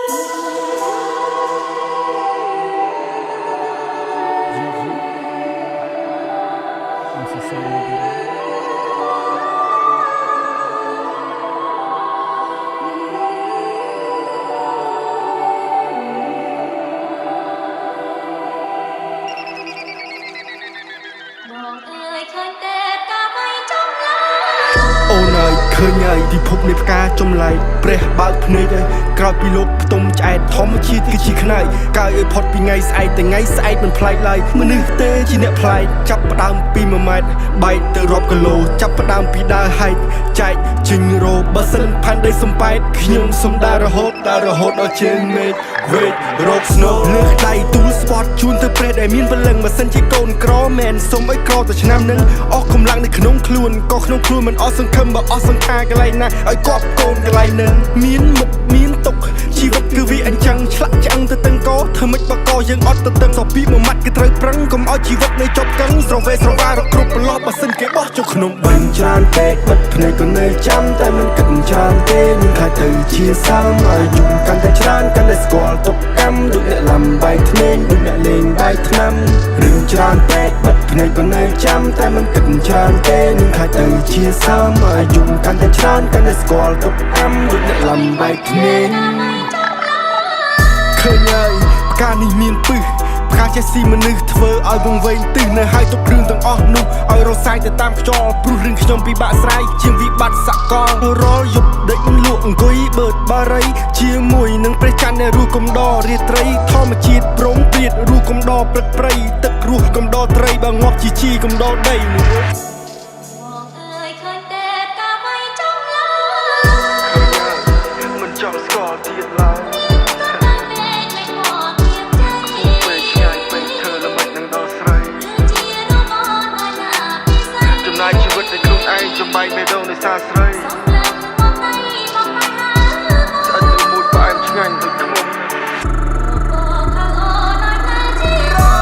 អូនអើយឃើញហើយពិភពនៃផ្កាចំឡៃព្រះបើកភ្នែកហើយក្រោយពីលោកផ្ទុំឆ្អែតធម្មជាតិគឺជាខ្នើយកាយឲ្យផុតពីថ្ងៃស្អែកតែថ្ងៃស្អែកមិនប្លែកឡើយមនុស្សទេជាអ្នកប្លែកចាប់ផ្ដើមពី1ម៉ែត្របែកទៅរាប់គីឡូចាប់ផ្ដើមពីដើរហែកចែកជិញរោបើសិនផាន់ដីសំបែតខ្ញុំសុំដើររហូតដល់ជើងមេឃវេករកស្នូលើកដៃទូលស្ពតជូនទៅព្រះដែលមានពលឹងបើសិនជាកូនក្រមែនសុំឲ្យក្រទៅឆ្នាំនឹងអស់កម្លាំងនៅក្នុងខ្លួនក៏ក្នុងខ្លួនមិនអស់សង្ឃឹមបើអស់សង្ខារកន្លែងណាឲ្យគប់កូនកន្លែងនឹងមានមុខមានទុកជីវិតគឺវាអញ្ចឹងឆ្លាក់ឆ្អឹងទៅតឹងកធ្វើម៉េចបើកយើងអត់ទៅតឹងសពីមួយម៉ាត់គឺត្រូវប្រឹងកុំឲ្យជីវិតនៅចប់កឹងស្រវេស្រវារគ្រប់ប្រឡប់បើសិនគេបោះចូលក្នុងបឹងច្រើនពេកបិទភ្នែកក៏នៅចាំតែមិនគិតច្រើនទេនឹងខ្លាចទៅជាសាមឲ្យយំកាន់តែច្រើនកាន់តែស្គាល់ទុកកម្មដូចអ្នកលំបាយធ្នេញដូចអ្នកលេងបាយថ្នាំរឿងច្រើនពេកបិទភ្នែកក៏នៅចាំតែមិនគិតច្រើនទេនឹងខ្លាចទៅជាសាមឲ្យយំកាន់តែច្រើនកាន់តែស្គាល់ទុកកម្មដូចអ្នកលំបាយធ្នេញឃើញហើយផ្កានេះមានពឹសផ្កាចេះស៊ីមនុស្សធ្វើឲ្យវង្វេងទិសនៅហើយទុកគ្រឿងទាំងអស់នោះឲ្យរសាយទៅតាមខ្យល់ព្រោះរឿងខ្ញុំពិបាកស្រាយជាងវិបត្តិសកលរាល់យប់ដេកលក់អង្គុយបឺតបារីជាមួយនឹងព្រះច័ន្ទនៃរੂកំដររាត្រីធម្មជាតិព្រមព្រៀតរੂកំដរព្រឹកព្រៃទឹករស់កំដរត្រីបើងាប់ជាជីកំដរដីមិនចង់ស្គាល់ទៀតឡើយជីវិតនៃខ្លួនឯងចំបែកបេះដូងនៃសារស្រីស្អិតទៅមួយផ្អែមឆ្ងាញ់ដូចខ្មុំ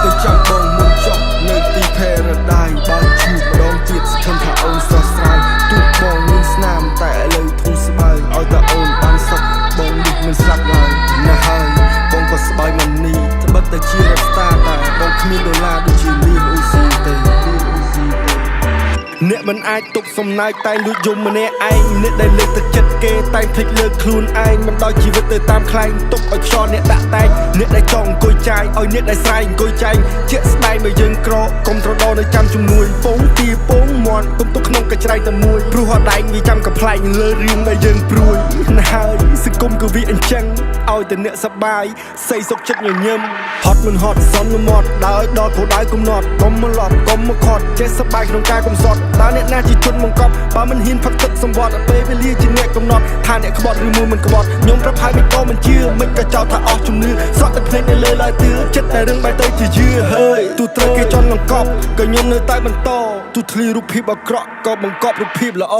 ទៅចាំបងមុនចុះនៅទី Paradise បើជួបម្ដងទៀតសង្ឃឹមថាអូនស្រស់ស្រាយទូកបងមានស្នាមតែឥឡូវធូរស្បើយឲ្យតែអូនបានសុខបងនេះមិនស្លាប់ឡើយណាស់ហើយបងក៏ស្បើយមិននេះត្បិតតែជា Rockstar តែបងគ្មានដុល្លារដូចជាលីលអូស៊ីទេអ្នកមិនអាចទប់សំណាយតែងលួចយំម្នាក់ឯងអ្នកដែលលើកទឹកចិត្តគេតែងភ្លេចលើកខ្លួនឯងមិនដោយជីវិតទៅតាមខ្លែងទុកឲ្យខ្យល់អ្នកដាក់តែងអ្នកដែលចង់អង្គុយចាយឲ្យអ្នកដែលស្រែកអង្គុយចាញ់ជាក់ស្ដែងបើយើងក្រកុំត្រដោនៅចាំជំនួយពងទីពងមាន់ទុំទុកក្នុងកញ្ច្រៃតែមួយព្រោះហត់ដែងវាចាំកំ ប្លែកលើរឿងដែលយើងព្រួយណាស់ហើយសង្គមគឺវាអញ្ចឹងឲ្យតែអ្នកសប្បាយសេសុខចិត្តញញឹមហត់មិនហត់សន្មត់ដើរដល់គោលដៅកំណត់កុំមកឡប់កុំមកខត់ចេះសប្បាយក្នុងការកំសត់តើអ្នកណាជាជនបង្កប់បើមិនហ៊ានផឹកទឹកសម្បត្តិពេលវេលាជាអ្នកកំណត់ថាអ្នកក្បត់ឬមួយមិនក្បត់ខ្ញុំប្រាប់ហើយមិនក៏មិនជឿមិនក៏ចោទថាអស់ជំនឿសក់តែភ្នែកនៅលើឡើយទឿចិត្តតែរឿងបែបទៅជាយឺហើយទូត្រូវគេចន់បង្កប់ក៏ខ្ញុំនៅតែបន្តទូធ្លីរូបភាពអាក្រក់ក៏បង្កប់រូបភាពល្អ